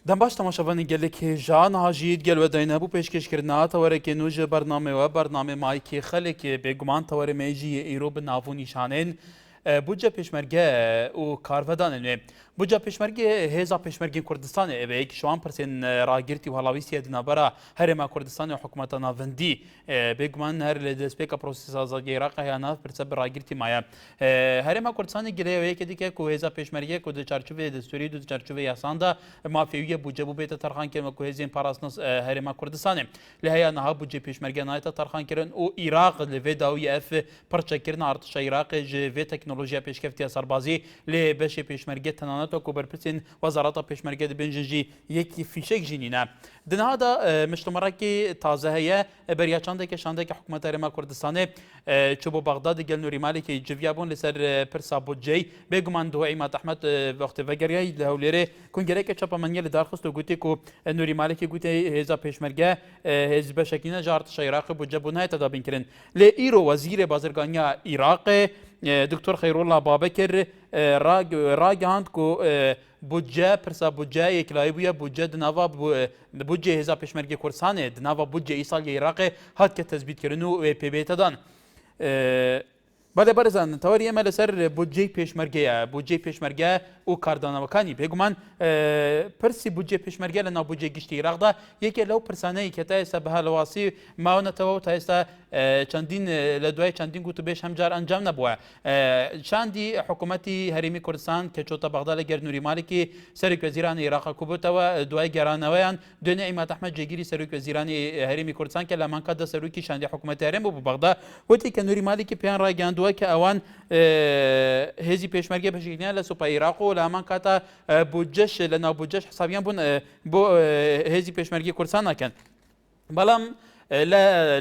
دەم باش تەماشەوانی gelek hêjan hajît gel we dayne bû pêşkêşkirina tewerekê nû ji bername we bername mayikê xelekê bêguman tewerê me jî yê îro bi nav û nîşanên Buca pêşmerge û karvedanên wê. Buca pêşmergê hêza pêşmergên Kurdistanê ev e şu an pirsên ragirtî û helavîstiye di navbera herêma Kurdistanê û hikûmeta navendî bêguman her li destpêka prosesa azadiyê Iraqê ya nav pirse bi ragirtî maye. Herêma Kurdistanê girêya yekê dike ku hêza pêşmergê ku di çarçovê destûrî û di çarçovê yasan da mafeviye buce bû bête terxankirin ku hêzên parastina herêma Kurdistanê. Li heya niha bucê pêşmerge nayeta terxankirin û Iraq li vê dawiyê ev pirçekirina artişa Iraqê ji vê teknolojiya pêşkeftiya serbazî lê beşê pêşmerge tenaneta ku berpirsên wezareta pêşmerge dibin jî yekî fîşek jî nîne. Di niha da mişlimarekî taze heye beriya çandeke şandeke hikûmeta Herêma Kurdistanê çû bo Bexdadê gel Nurî Malîkê civiya bûn li ser pirsa buceyê bêguman duh Îmat Ehmed wextê vegeriyayî li Hewlêrê kongereke çapameniye li darxist û gotê ku Nurî Malîkê gotê hêza pêşmerge hêz beşekîne ji artişa Iraqê buce bû nayeta dabîn kirin. Lê îro wezîrê bazirganiya Iraqê دکتۆر خەیرۆڵا بابەکر ڕاگەاند ku بودجه pirsa budce yeklayî bûye budce di nava budcê hêza pêşmergê Kurdistanê di nava budcê îsaliyê Iraqê hat ke tezbîtkirin û wê pêbête dan. Belê berezan tewerî em li ser budceyê pêşmerge ye budceyê pêşmerge û kardanawekanî bêguman pirsî budcê pêşmerge li nav budcê giştî Iraq da yekê lew pirsaneyî ke te êsta bi helwasî mawnetewe û te êsta çandîn li duayê çandîn got û bêş hem car encam nebûye. Çandî hikûmetî Herêmî Kurdistan keçota Bexda li ger Nurî Malîkê Serokvezîranê Iraqê kubûtewe duayê geranaweyan doînê Îmat Ehmed jêgîrî Serokvezîranê Herêmî Kurdistan ke li Amanka de serokî şandî hikûmetê herêm bû bi Bexda gotiye ke Nurî Malîkê pêyan ragihandiwe ke ewan hêzî pêşmerge pêşkiriniya li Supa Iraq û li heman kata budceş li nav budceş hesabiyan bûn bo hêzî pêşmergê Kurdistan nakin. Belam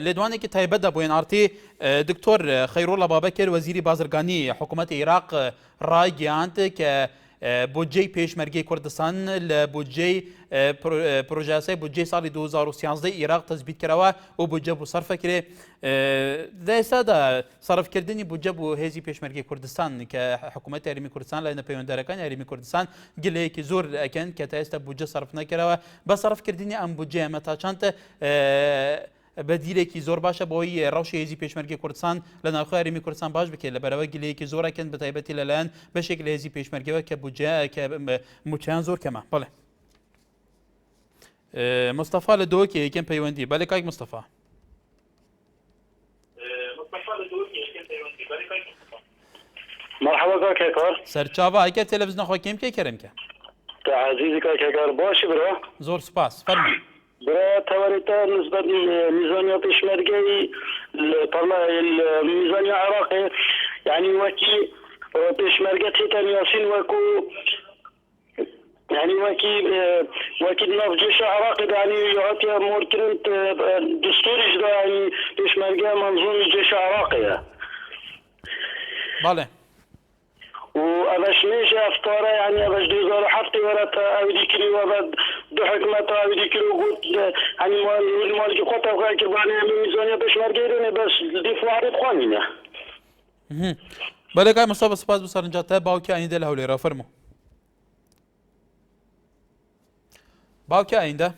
لێدوانێکی تایبەت دا بووین ئارتی دکتۆر خەیرۆڵا بابەکر وەزیری بازرگانی حکوومەتی عێراق ڕایگەیاند کە بودجەی پێشمەرگەی کوردستان لە بودجەی پرۆژەیاسای بودجەی ساڵی 2013 عێراق تەثبیت کراوە و بودجە بوو سەرفەکرێ لە ئێستادا سەرفکردنی بودجە بۆ هێزی پێشمەرگەی کوردستان کە حکوومەتی هەرێمی کوردستان لە نەپەیوەنددارەکانی هەرێمی کوردستان گلەیەکی زۆر ئەکەن کە تا ئێستا بودجە سەرف نەکراوە بە سەرفکردنی ئەم بودجە ئەمە تا چەند بەدیلێکی زۆر باشە بۆی ڕەوشی هێزی پێشمەرگەی کوردستان لە ناوخۆی هەرێمی کوردستان باش بکرێت لەبەرەوە گلەیەکی زۆرەکەن بە تایبەتی لەلایەن بەشێک لە هێزی پێشمەرگەوە کە بودجە کە موچیان زۆر کەمە. بەڵێ مستەفا لە دۆکێ یەکەم پەیوەندی بەڵێ کاک مستەفا. مرحبا كاك هيكار سەرچاوە ئەگەر تەلەڤیزیۆن خۆ کێم پێ کەرم کە عزيزي كاك هيكار باشي برا زۆر سپاس فەرموو. برا توريتا نسبة لميزانية بيشمركي الميزانية العراقي يعني وكي بيشمركي تيتان ياسين وكو يعني وكي ناف جيش العراقي يعني يعطي موركرنت دستوري جدا يعني بيشمركي منظوم الجيش العراقي بەڵێ وأباش ماشي أفطاره يعني أباش 2007 ورات أوديكري وبعد دو حكمة أوديكري وقلت يعني مالك قطع وغاك بعني من ميزانية باش مرقيرين بس دفاع عريض قوانينه بەڵێ کاک مستەفا سپاس بە سەرنجاتە باوکی ئایندە لە هەولێرە فەرموو. باوکی ئایندە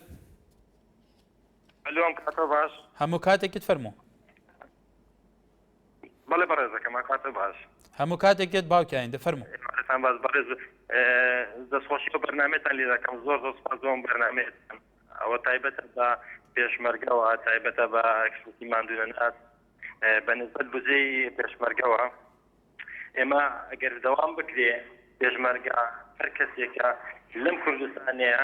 اليوم كاتب باش هەموو کاتێکت فەرموو بەڵێ بەڕێزەکە ما کاتب باش هەموو کاتێکت باوکی ئایندە فەرموو. باز بەڕێز دەستخۆشی و بەرنامێتان لێ دەکەم زۆر سپاس بۆم بەرنامێتان ئەوە تایبەتە بە پێشمەرگەوە تایبەتە بە کشتی ماندوونەنات بەنسبەت بودجەی پێشمەرگەوە ئێمە ئەگەر دەوام بکرێ پێشمەرگە هەر کەسێکە لەم کوردستانەیە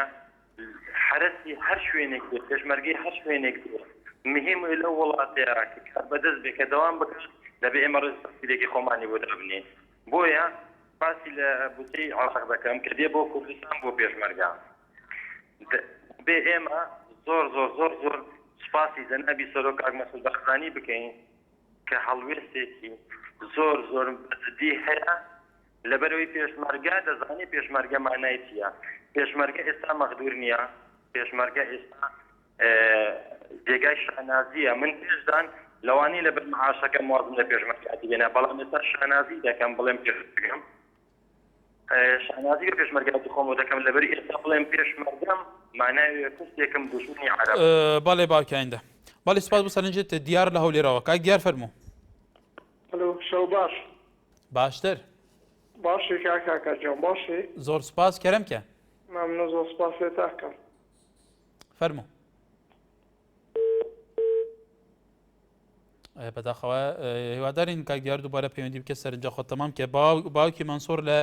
حرەسی هەر شوێنێک بێت پێشمەرگەی هەر شوێنێک بێت مهم لەو وڵاتەیە کە بەدەست بێت کە دەوام بکرێت دەبێ ئێمە ڕێزی خۆمانی بۆ دابنێ بۆیە باسی لە بودجەی عێراق دەکەم کە دێ بۆ کوردستان بۆ پێشمەرگە بێ ئێمە زۆر زۆر زۆر زۆر سپاسی جەنابی سەرۆک کاک مەسعود بەختیاری بکەین کە هەڵوێستێکی زۆر زۆر جدی هەیە لەبەرەوەی پێشمەرگە دەزانی پێشمەرگە مانای چییە پێشمەرگە ئێستا مەغدور نییە پێشمەرگە ئێستا جێگای شانازیە من پێشدان لەوانی لەبەر معاشەکە موازم لە پێشمەرگاتی بێنە بەڵام ئێستا شانازی دەکەم بڵێم پێشمەرگەم شانازی پێشمەرگەی خۆم دەکەم لەبەری ئێستا بڵێم پێشمەرگەم معناوی کەسێکم دوژمنی عەرەب بەڵێ باوکیاندا بەڵێ سپاس بۆ سەرنجت دیار لە هەولێرەوە کاک دیار فەرموو الو شەو باش باشتر باشی کاکا جان باشی زۆر سپاس کەرەمکە ممنون زۆر سپاس لێ تاکەم فەرموو بەداخەوە هیوادارین کاک دیار دووبارە پەیوەندی بکە سەرنجە خۆ تەمام کە باوکی مەنسوور لە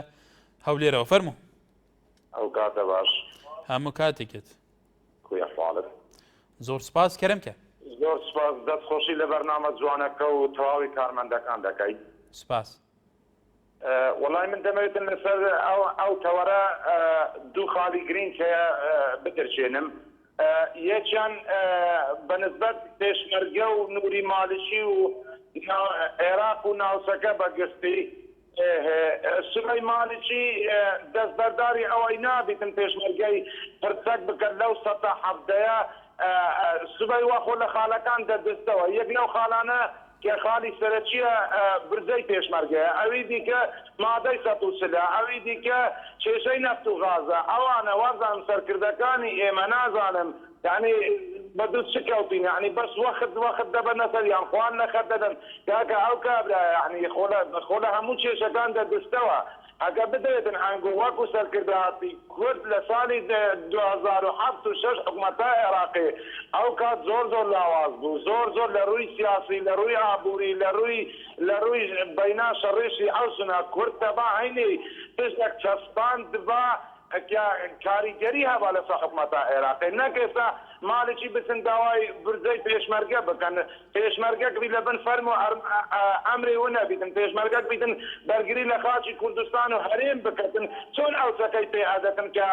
هەولێرەوە فەرموو ئەو کاتە باش هەموو کاتێکت کوی ئەحواڵت زۆر سپاس کەرەمکە زۆر سپاس دەستخۆشی لە بەرنامە جوانەکە و تەواوی کارمەندەکان دەکەیت سپاس وەڵای من دەمەوێتن لەسەر ئەو تەوەرە دوو خاڵی گرنگ هەیە بدرچێنم یەکیان بەنسبەت پێشمەرگە و نووری مالیشی و عێراق و ناوچەکە بەگشتی سبەی مالیکی دەستبەرداری ئەوەی نابیتن پێشمەرگەی پرسەک بکرد لەو سەتا حەفتەیە سبەی وەخۆ لە خاڵەکان دەدەستەوە یەک لەو خاڵانە کە خاڵی سەرەکیە برزەی پێشمەرگەیە ئەوی دیکە مادەی سەتوسلە ئەوی دیکە کێشەی نەفت و غازە ئەوانە وەزان سەرکردەکانی ئێمە نازانم یعنی بە دوو چ کەوتین یعنی بەس وەخت دەبە نەسەریان خوان نەخەت دەدەن کاکە ئەو کابرا یعنی خۆ لە هەموو کێشەکان دەدەستەوە ئەگە بدەێتن ئەنگۆ وەکو سەرکردهاتی کورد لە ساڵی 2006 حکوومەتە عێراقی ئەو کات زۆر لاواز بوو زۆر لە ڕووی سیاسی لە ڕووی ئابووری لە ڕووی بەینا شەڕێشی ئەو سنە کورد تەبا هەینی پشتێک چەسپاند بە کاریگەری هەبا لەسەر حکوومەتە عێراقی نەک ئێستا مالێکی بچن داوای برزەی پێشمەرگە بکەن پێشمەرگەک بی لە بن فەرم و ئەمری و نەبیتن پێشمەرگەک بیتن بەرگری لە خاچی کوردستان و هەرێم بکەن چۆن ئەو چەکەی پێ ئەدەکەن کە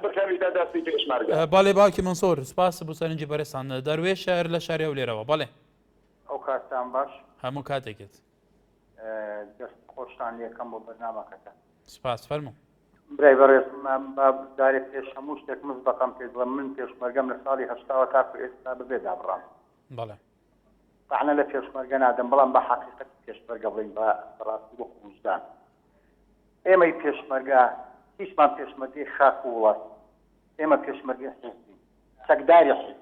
بکەویتە دەستی پێشمەرگە باڵێ باوکی منسۆر سپاس بۆ سەرنجی بەرزتان دەروێ شار لە شاری هەولێرەوە بەڵێ ئەو کاتتان باش هەموو کاتێکت دەست خۆشتان لێکەم بۆ بەرنامەکەتە سپاس فەرموو برای بەڕێزمان بابدارێک پێش هەموو شتێک مزبەقەم پێ دڵم من پێشمەرگەم لە ساڵی هەشتاوە تاکو ئێستا بەبێ دابڕام بەڵێ تاعنە لە پێشمەرگە نادەم بەڵام بە حەقیقەت پێشمەرگە بڵین بە ڕاستی بۆ وجدان ئێمەی پێشمەرگە هیچمان پێشمەرگەی خاک و وڵات ئێمە پێشمەرگەی حیزبی چەکداری حیزب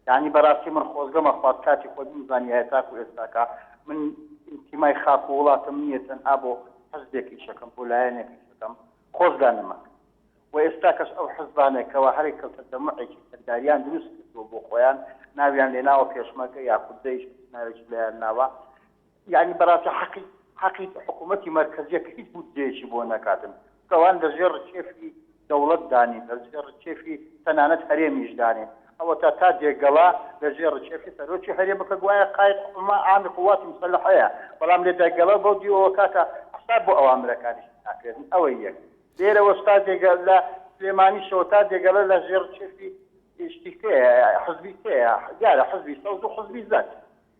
یعنی بەڕاستی من خۆزگەمە خوات کاتی خۆ بزانی هەیە تاکو ئێستاکە من ئینتیمای خاک و وڵاتم نییە تەنها بۆ حزبێکی شەکەم بۆ لایەنێکی شەکەم خۆزگانمە و ئێستا کەس ئەو حزبانێکەوە هەرێک کەوتە دەمەعێکی سەرداریان دروست کردووە بۆ خۆیان ناویان لێناوە پێشمەرگە یا کوردەیش ناوێکی لایەن ناوە یعنی بەڕاستی حەقی حکوومەتی مەرکەزیەکە هیچ بودجەیەکی بۆ نەکاتن کەوان لەژێر ڕچێفی دەوڵەت دانین لەژێر ڕچێفی تەنانەت هەرێمیش دانین ئەوە تا دێگەڵا لەژێر ڕچێفی سەرۆکی هەرێمەکە گوایە قایت حکومە ئامی قوواتی مسلحەیە بەڵام لێ دێگەڵا بۆ دیەوە کاکە حساب بۆ ئەوامرەکانیش ناکردن ئەوەی یەک لێرە وەستا دێگەل لە سلێمانی شەوە تا دێگەڵە لە ژێر چێفی حزبی تەیە دیارە حزبی سەوز و حزبی زەت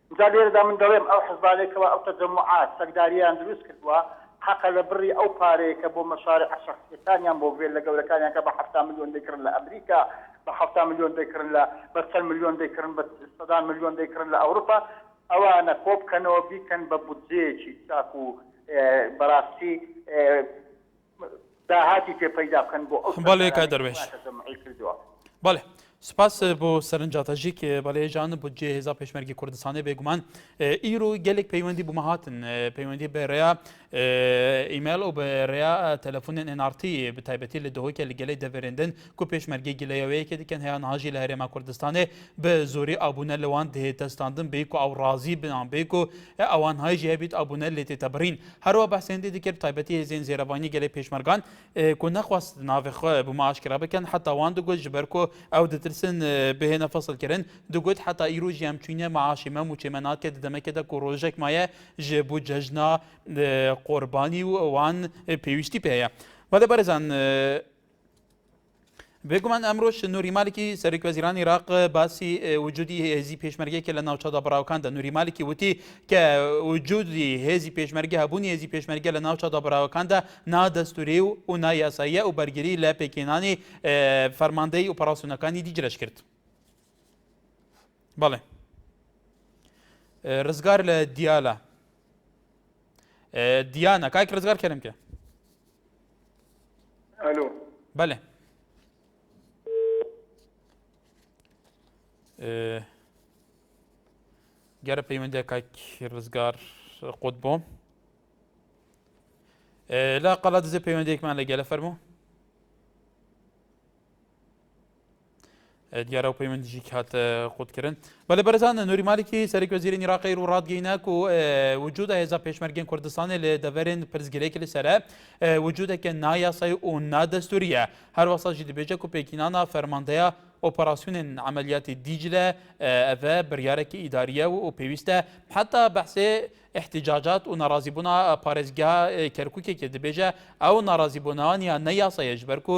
اینجا لێرەدا من دەڵێم ئەو حزبانێکەوە ئەو تەجەموعات سەکداریان دروست کردووە حەقە لە بڕی ئەو پارەیەکە بۆ مەشارع شەخصیەتانیان بۆ بێت لە گەورەکانیان کە بە 7 ملیۆن دەیکردن لە ئەمریکا بە 7 ملیۆن دەیکردن بە 100 ملیۆن دەیکردن بە 100 ملیۆن دەیکردن لە ئەوروپا ئەوانە کۆبکەنەوە بیکەن بە بودجەیەکی چاک و بەڕاستی داهاتی پێ پەیدا بکەن بۆ ئەو بەڵێ کای دەروێش بەڵێ سپاس بۆ سەرنجاتەژی کە بەڵێژان بودجێ هێزا پێشمەرگی کوردستانی بێگومان ئیرۆ gelek پەیوەندی بوومە هاتن پەیوەندی بەڕێیا ئیمێل و بەڕێیا تەلەفۆنên NRT bi taybetî li dohokê li gelê deverêndin ku pêşmergê gileyaweyekê dikin heya nihajî li Herêma Kurdistanê bi zorî abûne li wan dihê testandin bê ku ew razî bin an bê ku ewan hay jî hebît abûne lê tê tebirîn her wa behsendê dikir bi taybetî hêzên zêrevanî gelê pêşmergan ku nexwast navê xwe bûma aşkira bikin heta wan digot ji ber ku ew ditirsin bihêne fesilkirin digot heta îro jî em çûne meaşî me û çêmenatê di demekê de ku rojek maye ji bo cejna قوربانی و ئەوان پێویستی پێەیە بەڵێ بەرزان بێگومان ئەمڕۆژ نووری مالکی سەرۆکی وەزیرانی عێراق باسی وجودی هێزی پێشمەرگەیەکە لە ناوچەدا بەراوەکاندا نووری مالکی وتی کە وجودی هێزی پێشمەرگە هەبوونی هێزی پێشمەرگە لە ناوچەدا بەراوەکاندا نادەستوری و نایاساییە و بەرگری لە پێکێنانی فەرماندەی ئۆپەراسیۆنەکانی دیجرەش کرد بەڵێ ڕزگار لە دیالە دیانە کاک ڕزگار کەرم کە الو بله گەرە پەیوەندی کاکی ڕزگار قوت بۆ لا قەڵا دزێ پەیوەندێکمان لەگەلە فەرموو دیارە و پەیوەندیژی هاتە قوتکردن بەڵێ بەرزانە نوری مالکی سەرۆکی وەزیری عێراقی و ڕادگەیەنە و وجود هێزا پێشمەرگەن کوردستانی لە دەڤەرێن پرزگیرێکی لەسەرە وجودێکە نایاسایی و نادەستوریە هەر وەساژی دەبێژە و پێکینانە فەرماندەیە ئۆپەراسیونên عملیاتی دیجلە ئەڤە بڕیارێکی ئیداریە و پێویستە حتا بەحسێ احتیجاجات و ناڕازیبوونا پارێزگا کەرکووکێکی دەبێژە ئەو ناڕازیبوونەوانیان نەیاسایە ji ber ku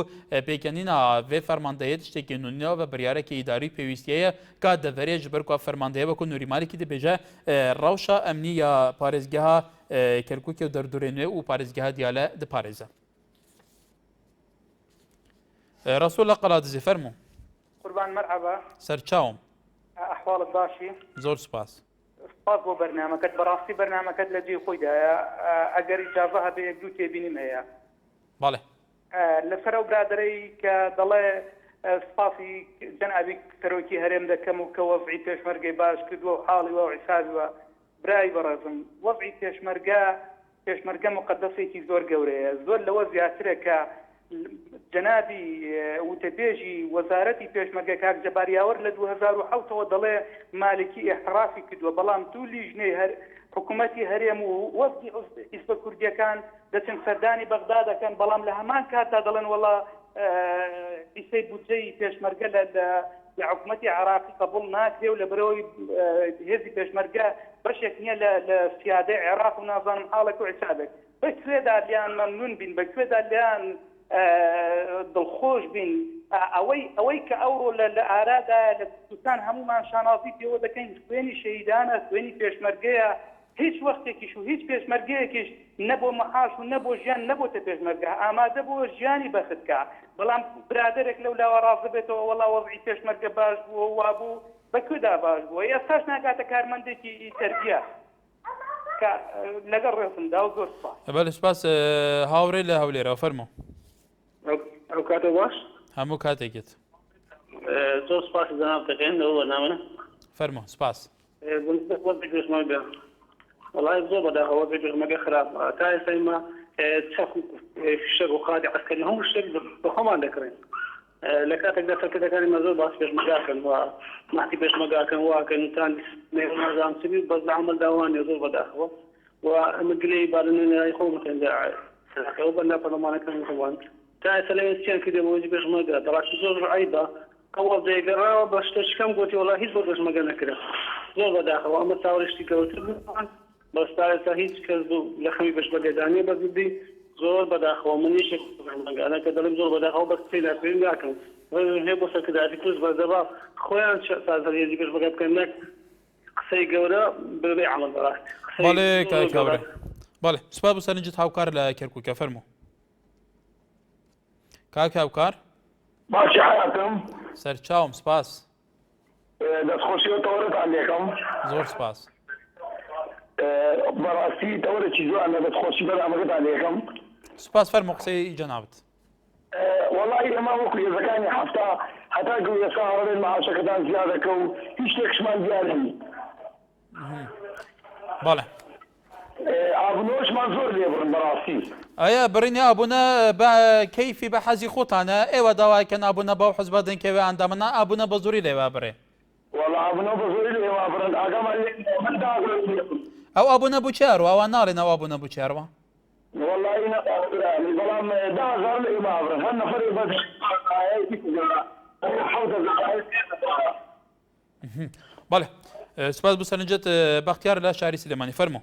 pêkenîna vê fermandeyê tiştekî nûnîya ve biryareke îdarî pêwîstiye ka deverê ji ber ku fermandeye ve ku Nûrî Malîkî dibêje rewşa emnî ya parêzgeha Kerkûkê û derdorên wê û parêzgeha Diyale diparêze. Rasul qela dizê fermû. قربان مرحبا سەرچاوم احوالك باشي زۆر سپاس سپاس بۆ بەرنامەکەت بەڕاستی بەرنامەکەت لە جێ خۆیدایە ئەگەر ئیجازە هەبێ یەک دوو تێبینیم هەیە بەڵێ لەسەر ئەو برادەرەی کە دەڵێ سپاسی جەنابی سەرۆکی هەرێم دەکەم و کە وەزعی پێشمەرگەی باش کردووە و حاڵی وە و عیسابیوە برای بەڕێزم وەزعی پێشمەرگە مقدسێکی زۆر گەورەیە زۆر لەوە زیاترە کە جەنابی وتەبێژی وەزارەتی پێشمەرگە کاک جەباریاوەر لە 2007ەوە دەڵێ مالکی ئێحترافی کردووە بەڵام دوو لیژنەی حکوومەتی هەرێم و وەزعی حیزبە کوردیەکان دەچن سەردانی بەغدا دەکەن بەڵام لە هەمان کاتا دەڵێن وەڵا ئیسەی بودجەی پێشمەرگە لە حکوومەتی عراقی قبول ناکرێ و لە بەرەوەی هێزی پێشمەرگە بەشێک نییە لە سیادەی عێراق و نازانم حاڵێک و عیسابێک بەکوێدا لیان مەمنون بین بەکوێدا لیان دڵخۆش بین ئەوەی کە ئەوڕۆ لە ئارادا لە کوردستان هەمومان شانازی پێوە دەکەین خوێنی شەهیدانە خوێنی پێشمەرگەیە هیچ وەختێکیش و هیچ پێشمەرگەیەکیش نەبۆ مەحاش و نەبۆ ژیان نەبۆتە پێشمەرگە ئامادە بۆ ژیانی بەختکە بەڵام برادێک لەو لاوە ڕازە بێتەوە وەڵا وەزعی پێشمەرگە باش بووە وابوو بەکوێدا باش بووە ئێستاش ناکاتە کارمەندێکی تەربیە لەگەڵ ڕێزمدا و زۆر سپاس بەڵێ سپاس هاوڕێ لە هەولێرەوە فەرموو ئەو کاتە باش هەموو کاتێکت زۆر سپاس جەناب دەکەین لەوە بەرنامە فەرموو سپاس وەزعی پێشمەرگە والله زۆر بەداخەوە پێشمەرگە خراپ تا ئێستا ئێمە چەق و فشەر و خادی عەسکەری هەموو شتێک بە خۆمان دەکڕین لە کاتێکدا سەرکردەکانیمە زۆر باس پێشمەرگاکەن و ماحتی پێشمەرگاکەن واکەن تان نێزانام سبی بەس لە عەمەل داوانێ زۆر بەداخەوە و ئەمە گلەی بارنێنەرایی خۆمەکەن ئەو بەرنا پەرلەمانەکان خۆوان تا ئێستا لەوێ چیان کردێ بە وەزعی پێشمەرگە دەڕاستی زۆر عیبە ئەوە دەیگەڕاوە بە شتێکم گوتی وەڵا هیچ بۆ پێشمەرگە نەکرا زۆر بەداخەوە ئەمە چاوەڕێشتی گەورەتر بووان بەس تا ئێستا هیچ کەس بوو لە خەمی پێشمەرگەدانیە بەزبی زۆر بەداخەوە من یەکێک پێشمەرگانە کە دەڵێم زۆر بەداخەوە بەس قسەی لەپێم ناکەم هەیە بۆ سەرکردایەتی کوردست بەردەبا خۆیان سازەریێزی پێشمەرگە بکەن نەک قسەی گەورە بەبێ عەمەل بەڕاست بەڵێ کاک هاوڕێ بەڵێ سوپاس بۆ سەرنجت هاوکار لە کەرکووکە فەرموو کاک هاوکار باشی حیاتم سەرچاوم سپاس دەستخۆشی و تەوەرەتان لێکەم زۆر سپاس بەڕاستی تەوەرێکی جوان لە دەستخۆشی بەرنامەکەتان لێکەم سپاس فەرموو قسەی جەنابەت وەڵی ئێمە وەکو هێزەکانی هەفتا هەتا گەو ئێستا هەڵێن مەعاشەکەتان زیادەکە و هیچ شتێکشمان دیار نی بەڵێ ئابنۆشمان زۆر لێبڕن بەڕاستی ئایا بڕینی ئابوونە بە کەیفی بە حەزی خۆتانە ئێوە داواکەن ئابوونە بەو حزبە دەنکەوێ ئەندامەنا ئابوونە بە زۆری لێوا بڕێ وەڵا ئابنۆ بە زۆری لێوا بڕن ئاگامان من داگرن ئەو ئابوونە بوو چێڕوە ئەوان ناڵێن ئەو ئابوونە بوو چێڕوە والله نقاطعني بلام 10,000 لإمام هل نفرق بس بەڵێ سپاس بۆ سەرنجت بەختیار لە شاری سلێمانی فەرموو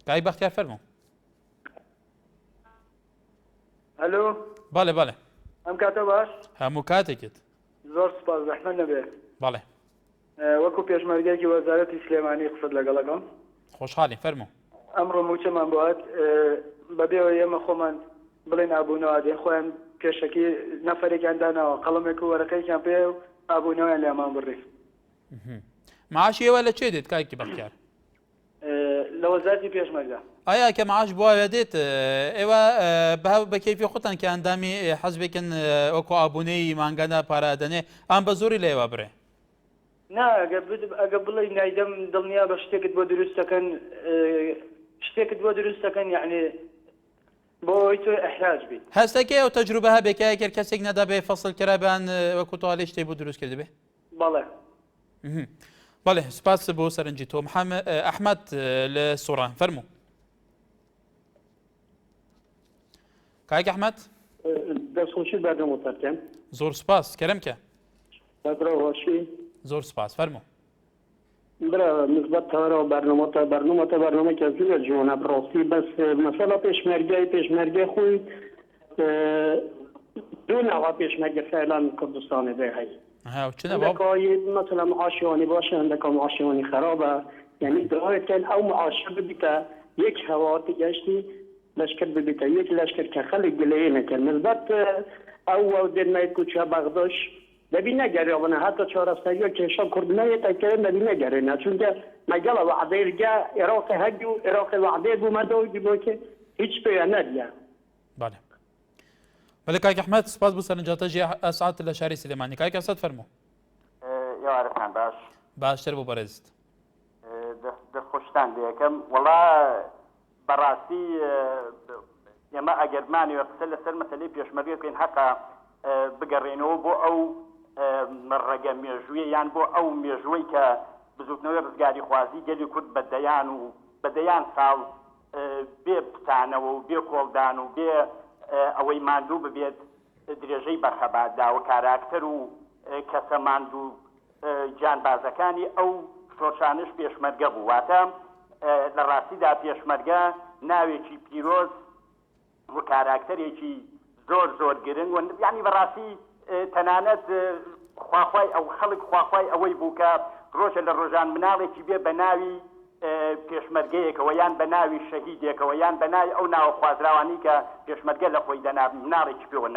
کای بەختیار فەرموو الو بەڵێ بەڵێ ئەم کاتە باش هەموو کاتێکت زۆر سپاس زەحمەت نەبێت بەڵێ وەکو پێشمەرگەیەکی وەزارەتی سلێمانی قسەت لەگەڵەکەم خۆشحاڵی فەرموو ئەمڕۆ موچەمان بۆهات بەبێەوە ئێمە خۆمان بڵێن ئابوونەوە دێن خۆیان پێشەکی نەفەرێکیان داناوە قەڵەمێک و وەرەقەیەکیان پێ و ئابوونەوەیان لێمان بڕی معاشی ئێوە لە چێ دێت کایکی بەختیار لە وەزارەتی پێشمەرگە ئایا کە معاش بواە دێت ئێوە بە کەیفی خۆتان کە ئەندامی حەزبێکن وەکو ئابوونەی مانگانە پارادەنێ ئەم بە زۆری لێوە برێ نا ئەگە بڵێ نایدەم دڵنیا بە شتێکت بۆ دروستەکەن شتێکت بۆ دروستەکەن یعنی بۆی تۆ ئەحراج بیت هەستەکەی ئەو تەجروبە هەبێکایەکر کەسێک نەدا بێ فەسڵکرابیان وەکو تۆڵێ شتێک بۆ دروست کرد بێ بەڵێ بەڵێ سپاس بۆ سەرنجی تۆ ئەحمەد لە سوڕان فەرموو کاک ئەحمەد دەستخۆشی بەردەمەوەتەکەم زۆر سپاس کەرەمکە بەدڕەوەشی زۆر سپاس فەرموو برا نسبت تەوەرەوە بەرنامەکە زۆر جوانە بڕاستی بەس مەسەڵە پێشمەرگەی خۆی دوو ناوا پێشمەرگە فعلان کوردستانی دێ هەی مثلا معاشیوانی باشه هەندێکا معاشیوانی خرابە یعنی دەوایەتەن ئەو معاشە ببیتە یەک هەواتی گەشتی لەشکر ببیتە یەک لەشکر کە خەڵک گلەیە نەکرد نسبت ئەو دێنمای کوچە بەغدۆش دەبی نەگەڕێەوەنە هاتە چارەسەریە کێشە کوردنەیەتەکرد دەبی نەگەڕێنە چونکە مەگەڵە وەعدەیرگا عێراقی هەدی و عێراقی وەعدەی بوومەدەوە دیبۆکە هیچ پێیان نەدیە بەڵێ بەڵێ کاک ئەحمەد سپاس بۆ سەرنجاتەژی ئەسعات لە شاری سلێمانی کاک ئەسعەد فەرموو یارەکان باشتر بۆ بەڕێزت دەستخۆشتان لێەکەم وەڵا بەڕاستی ئێمە ئەگەرمانی قسە لەسەر مەسەلەی پێشمەرگە بکەین حەقا بگەڕێنەوە بۆ ئەو ڕێگە مێژوویە یان بۆ ئەو مێژووی کە بزوتنەوەی ڕزگاری خوازی گەلی کورد بەدەیان ساڵ بێ پتانەوە و بێ کۆڵدان و بێ ئەوەی ماندوو ببێت درێژەی بەرخەباتدا و کاراکتەر و کەسە ماندوو جانبازەکانی ئەو شۆشانش پێشمەرگە بوو واتە لە ڕاستیدا پێشمەرگە ناوێکی پیرۆز و کاراکتەرێکی زۆر زۆر گرنگ و یعنی بەڕاستی تەنانەت خواخوای ئەو خەڵک خواخوای ئەوەی بوو کە ڕۆژە لە ڕۆژان مناڵێکی بێ بە ناوی پێشمەرگەیەکەوە یان بە ناوی شەهیدێکەوە یان بە ناوی ئەو ناوە خوازراوانی کە پێشمەرگە لە خۆی دەنا مناڵێکی پێوە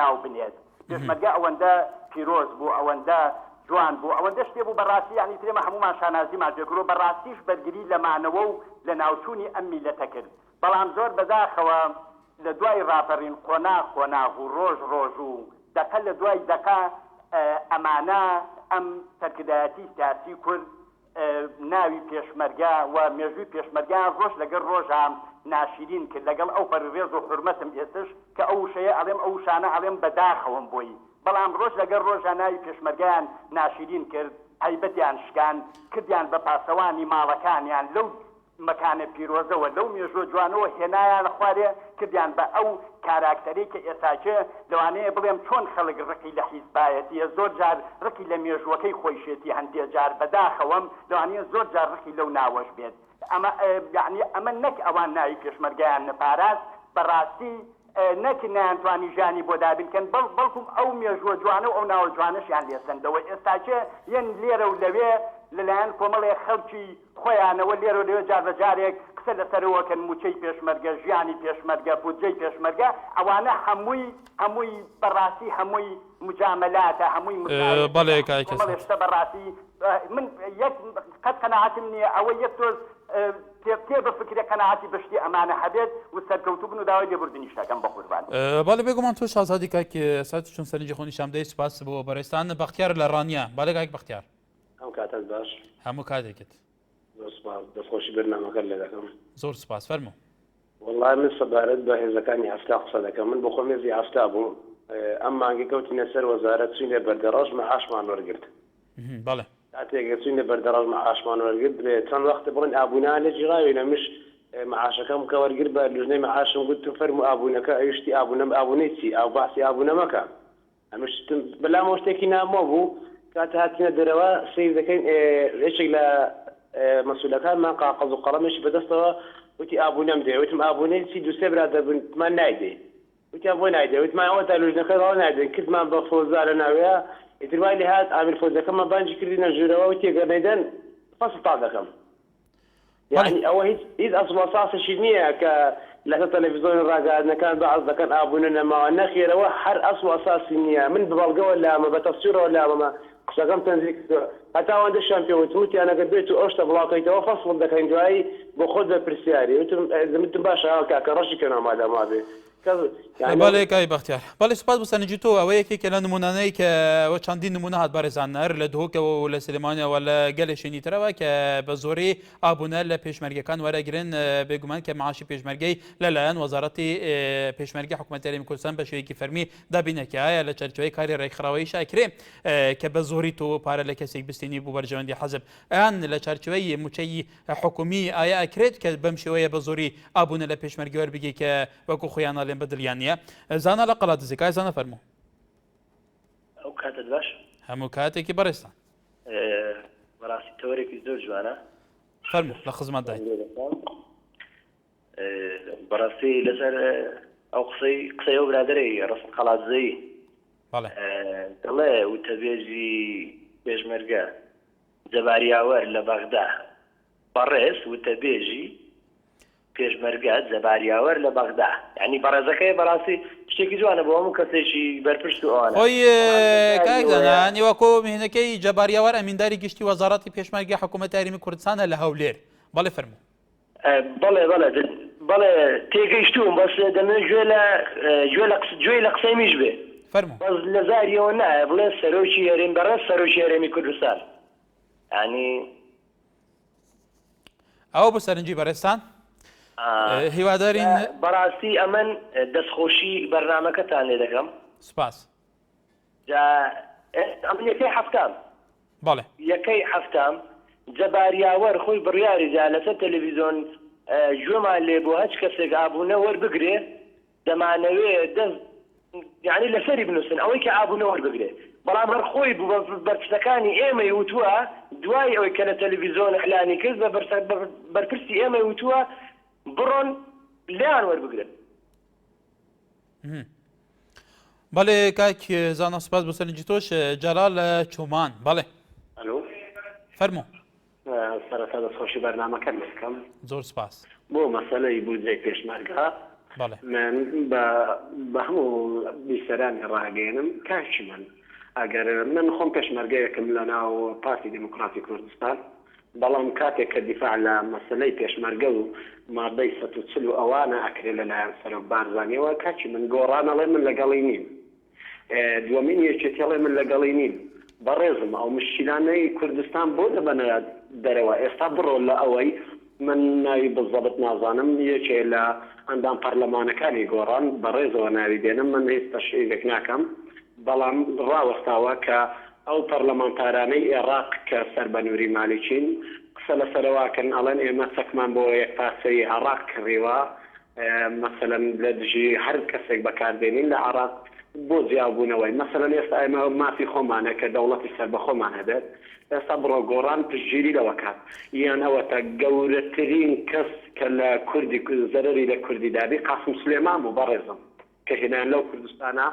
ناو بنێت پێشمەرگە ئەوەندە پیرۆز بوو ئەوەندە جوان بوو ئەوەندە شتێ بوو بەڕاستی یعنی ترێمە هەمومان شانازیمان پێکرۆ بەڕاستیش بەرگری لە مانەوە و لە ناوچوونی ئەم میلەتە کرد بەڵام زۆر بەداخەوە لە دوای ڕاپەڕین قۆناغ و ڕۆژ و دەقە لە دوای دەقا ئەمانە ئەم سەرکردایەتی سیاسی کورد ناوی پێشمەرگە و مێژووی پێشمەرگیان ڕۆژ لەگەڵ ڕۆژان ناشرین کرد لەگەڵ ئەو پەرڕێز و حورمەتم ئێستش کە ئەو شەیە ئەڵێم ئەو شانە ئەڵێم بەداخەوەم بۆی بەڵام ڕۆژ لەگەڵ ڕۆژان ناوی پێشمەرگیان ناشرین کرد هەیبەتیان شکان کردیان بە پاسەوانی ماڵەکانیان لەو مەکانە پیرۆزەوە لەو مێژوە جوانەوە هێنایان خوارێ کردیان بە ئەو کاراکتەری کە ئێساکە لەوانەیە بڵێم چۆن خەڵک ڕقی لە حیزبایەتیە زۆر جار ڕقی لە مێژوەکەی خۆیشێتی هەندێک جار بەداخەوەم لەوانەیە زۆر جار ڕقی لەو ناوەش بێت ئەمە نەک ئەوان ناوی پێشمەرگیان نەپاراست بەڕاستی نەک نەیانتوانی ژانی بۆ دابینکەن بەڵکوم ئەو مێژوە جوانە و ئەو ناوە جوانەشیان لێسەندەوە ئێستاکە یەن لێرە و لەوێ لەلایەن کۆمەڵێ خەڵکی خۆیانەوە لێرە و لێوە جار بە جارێک قسە لەسەرەوەکەن موچەی پێشمەرگە ژیانی پێشمەرگە بودجەی پێشمەرگە ئەوانە هەمووی بەڕاستی هەمووی مجاملاتە هەمووی شتە بەڕاستی من یەک قەت قەناعەتم نییە ئەوە یەک تۆز تێ بە فکرە قەناعەتی بەشتی ئەمانە هەبێت و سەرکەوتوو بن و داوای لێبوردنی شتەکەم بە قوربان باڵێ بێگومان تۆ شازادی کاک سات چون سەرنجی خۆنی شامدەی سپاس بۆ بەڕێستان بەختیار لە ڕانیا باڵێ کاک بەختیار ئەم کاتت باش هەموو کاتێکت زۆر سپاس دەستخۆشی بەرنامەکە لێ دەکەم زۆر سپاس فەرموو وەڵای من سەبارەت بە هێزەکانی هەفتا قسە دەکەم من بۆ خۆم هێزی هەفتا بوو ئەم مانگی کەوتینە سەر وەزارەت چوینە بەردەڕۆژ مەعاشمان وەرگرت بەڵێ کاتێک چوینە بەردەڕۆژ مەعاشمان وەرگرت چەند وەختە بڵێن ئابوونان لە جیڕاوی نەمش معاشەکەم کە وەرگر بە لوژنەی معاشم گوت تو فەرمو ئابوونەکە ئەوشتی ئابوونەی چی ئاو باسی ئابوونە مەکە ئەمش بەلامەوە شتێکی نامۆ بوو کاتە هاتینە دەرەوە سیر دەکەین ڕێشێک لە مەسئولەکانمان قاقەز و قەڵەمێکی بەدەستەوە وتی ئابوونەم دێ وتم ئابوونەی چی دووسێ برادە بنمان نایدێ وتی بۆ نایدێ وتمان ئەوە تا لوژنەکە ڕاو نایدێن کردمان بە فۆزا لە ناوەیە ئیتروای لێ هات ئامیر فۆزەکەمە بانجی کردینە ژوورەوە و تێگەنەیدەن فەسڵ تا دەکەم یعنی ئەوە هیچ ئەسڵ وەساسێکی نییە کە لەسەر تەلەڤیزۆن ڕاگەاندنەکان بەعەز دەکەن ئابوونە نەماوە نەخێرەوە هەر ئەسڵ وەساسی نییە من بەڵگەوە لامە بە تەفسیرەوە لامەمە قسەکەم تەنزیک هەتا ئەوەندەشیان پێوت وتیان ئەگەر بێت و ئەوشتە بڵاوکەیتەوە فەسڵ دەکەین دوایی بۆ خۆت بە پرسیاری وتم باشە کاکە ڕەشی کە نامادەما بێ بەڵێ کای بەختیار بەڵێ سوپاس بۆ سەرنجی تۆ ئەوە یەکێکە لە نمونانەی کە ئەوە چەندین نمونە هات بارێزان نەر لە دهۆکەوە و لە سلێمانیەوە لە گەلێشێنی ترەوە کە بە زۆری ئابوونە لە پێشمەرگەکان وەرەگرن بێگومان کە معاشی پێشمەرگەی لەلایەن وەزارەتی پێشمەرگی حکوومەتی هەرێمی کوردستان بە شێوەیەکی فەرمی دابینەکە ئایا لە چەرچەوەی کاری ڕێکخراوەی شاکرێ کە بە زۆری تۆ پارە لە کەسێک بستێنی بوو بەرژەوەندی حەزب ئەیان لە چارچەوەی موچەی حکومی ئایا ئەکرێت کە بەم شێوەیە بە زۆری ئابوونە لە پێشمەرگی وەربگێ کە وەکو خۆیان ناڵێن بەدڵیان نیە زانە لە قەڵات زیکای زانە فەرموو ئەو کاتت باش هەموو کاتێکی بەڕێستان بەڕاستی تەوەرێکی زۆر جوانە فەرموو لە خزمەت داین بەڕاستی لەسەر ئەو قسەی ئەو برادەرەی ڕەسم قەڵاتزەی دەڵێ وتەبێژی پێشمەرگە جەباریاوەر لە بەغدا بەڕێز وتەبێژی پێشمەرگە جەباریاوەر لە بەغدا یعنی بەڕێزەکەی بەڕاستی شتێکی جوانە بۆ هەموو کەسێکی بەرپشت و ئەوانە خۆی کاکدانانی وەکۆ مهنەکەی جەباریاوەر ئەمینداری گشتی وەزارەتی پێشمەرگی حکوومەتی هەرێمی کوردستانە لە هەولێر بەڵێ فەرموو بەڵێ تێگەیشتوم بەس دەمێ گوێ لە قسەی میش بێ فەرموو بەس لە زاریەوە نایە بڵێ سەرۆکی هەرێم بەڕێز سەرۆکی هەرێمی کوردستان ینی ئەوە بۆ سەرنجی بەڕێستان هیوادارین بەڕاستی ئەمن دەستخۆشی بەرنامەکەتان لێ دەکەم سپاس ئەمن یەکەی هەفتام بەڵێ یەکەی هەفتام جەباریاوەر خۆی بڕیاری دا لەسەر تەلەڤیزۆن گوێمان لێ بۆ هەچ کەسێک ئابوونە وەربگرێ دەمانەوێ دەست یعنی لەسەری بنووسن ئەوەی کە ئابوونە وەربگرێ بەڵام هەر خۆی بەرپرسەکانی ئێمەی وتووە دوای ئەوەی کە لە تەلەڤیزۆن ئەعلانی کرد بە بەرپرسی ئێمەی وتووە بڕۆن لیان وەربگرن بەڵێ کاک زانە سپاس بۆ سەرنجی تۆش جەلال لە چۆمان بەڵێ ئەلۆ فەرموو سەرەتا دەستخۆشی بەرنامەکەم دەکەم زۆر سپاس بۆ مەسەلەی بودجەی پێشمەرگە بەڵێ من بە هەموو بیسەرانی ڕاگەێنم کاکی من ئەگەر من خۆم پێشمەرگەیەکم لە ناو پارتی دموکراتی کوردستان بەڵام کاتێک کە دیفاع لە مەسلەی پێشمەرگە و مادەی 140 و ئەوانە ئەکرێ لەلایەن سەرۆک بارزانیەوە کاکی من گۆڕانەڵێ من لەگەڵی نیم دووەمین یەکێتیڵێ من لەگەڵی نیم بەڕێزم ئەو مشکلانەی کوردستان بۆ دەبەنە دەرەوە ئێستا بڕۆ لە ئەوەی من ناوی بزەبت نازانم یەکێ لە ئەندام پەرلەمانەکانی گۆڕان بەڕێزەوە ناوی بێنم من هیچ تەشعیرێک ناکەم بەڵام ڕاوەستاوە کە ئەو پەرلەمانتارانەی عێراق کە سەر بە نووری مالیکین قسە لەسەرەواکەن ئەڵێن ئێمە چەکمان بۆ یەک پاسەی عێراق کڕیوە مەسەلەن لە دژی هەر کەسێک بەکاردێنین لە عێراق بۆ جیاوبوونەوەی مەسەلەن ئێستا ئێمە مافی خۆمانە کە دەوڵەتی سەر بە خۆمان هەبێت ئێستا بڕۆ گۆڕان پشتگیری لەوە کات یان ئەوەتە گەورەترین کەس کە لە کوردی زەرەری لە کوردی دابی قاسم سلێمان بوو بەڕێزم کە هێنان لەو کوردستانە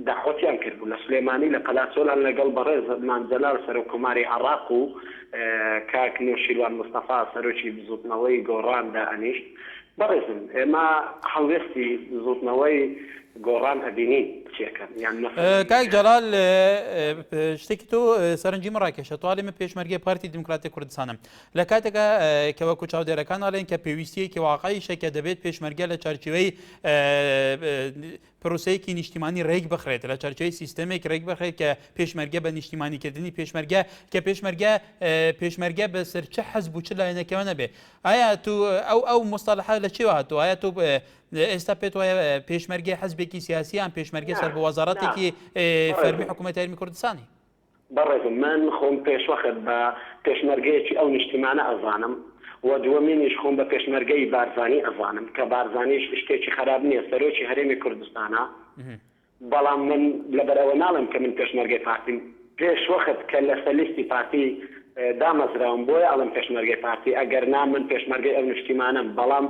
داخۆتیان کردبوو لە سلێمانی لە قەلاتۆلان لەگەڵ بەڕێزمان جەلال سەرۆکوماری عێراق و کاک نوشیروان مستەفا سەرۆکی بزوتنەوەی گۆڕاندا ئەنیشت بەڕێزم ئێمە هەڵوێستی زوتنەوەی گۆڕان هەبینین چێکەن یان کاک جەلال شتێکی تۆ سەرنجی مڕاکێشە توالێ من پێشمەرگی پارتی دموکراتی کوردستانم لە کاتێکە کە وەکو چاودێرەکان ئاڵێن کە پێویستیەکی واقعیشە کە دەبێت پێشمەرگە لە چارچوەی پرۆسەیەکی نیشتیمانی ڕێک بخرێت لە چارچوەی سیستەمێک ڕێک بخرێت کە پێشمەرگە بە نیشتیمانیکردنی پێشمەرگە کە پێشمەرگە بەسەر چه حەزب و چ لایەنێکەوە نەبێ ئایا تو ئەو مستەڵەحە لە چێوە هاتووە ئایا تو ئێستا پێت وایە پێشمەرگەی حەزبێکی سیاسییان پێشمەرگە سەر بە وەزارەتێکی فەرمی حکوومەتی هەرێمی کوردستانی بەڕێزم من خۆم پێشوەخت بە پێشمەرگەیەکی ئەو نیشتیمانە ئەزانم و دووەمینیش خۆم بە پێشمەرگەی بارزانی ئەزانم کە بارزانیش شتێکی خراپ نییە سەرۆکی هەرێمی کوردستانە بەڵام من لەبەرەوە ناڵم کە من پێشمەرگەی پارتیم پێشوەخت کە لە سەلیستی پارتی دامەزراوم بۆیە ئەڵم پێشمەرگەی پارتی ئەگەر نا من پێشمەرگەی ئەو نیشتیمانم بەڵام